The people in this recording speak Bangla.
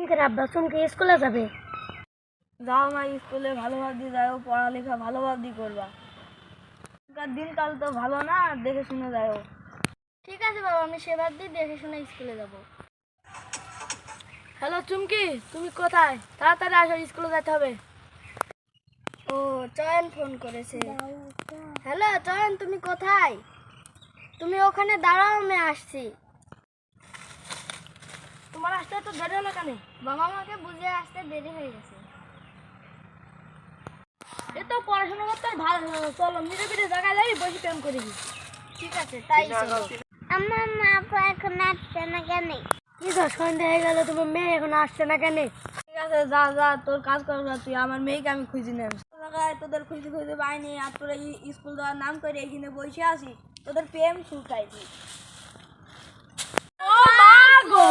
আব্বা তুমি স্কুলে যাবে? যাও মা, স্কুলে ভালোভাবে যাও, পড়ালেখা ভালোভাবে করবা। দিনকাল তো ভালো না, দেখে শুনে যাও। ঠিক আছে বাবা, আমি সেবার দিয়ে দেখে শুনে স্কুলে যাব। হ্যালো চুমকি, তুমি কোথায়? তাড়াতাড়ি আসো, স্কুলে যেতে হবে। ও, চয়ন ফোন করেছে। হ্যালো চয়ন, তুমি কোথায়? তুমি ওখানে দাঁড়াও, আমি আসছি। তোমার আসতে তো দেরি হলো কেন? বাবা আমাকে বুঝে আসতে দেরি হয়ে গেছে। এ তো পড়াশোনা করতে ভালো লাগে। চলো নিরিবিলি জায়গায় যাই, বসে প্রেম করি। ঠিক আছে, তাই চলো। আমার মা এখন আসছে না কেন? কি তো সন্ধ্যা হয়ে গেল, তোমার মেয়ে এখন আসছে না কেন? ঠিক আছে, যা যা, তোর কাজ কর না, তুই আমার মেয়েকে আমি খুঁজি নেব। তোদের খুঁজে খুঁজে পাইনি, আর তোরা স্কুল যাওয়ার নাম করে এখানে বসে আছি, তোদের প্রেম শুকাইছি। ও মা গো!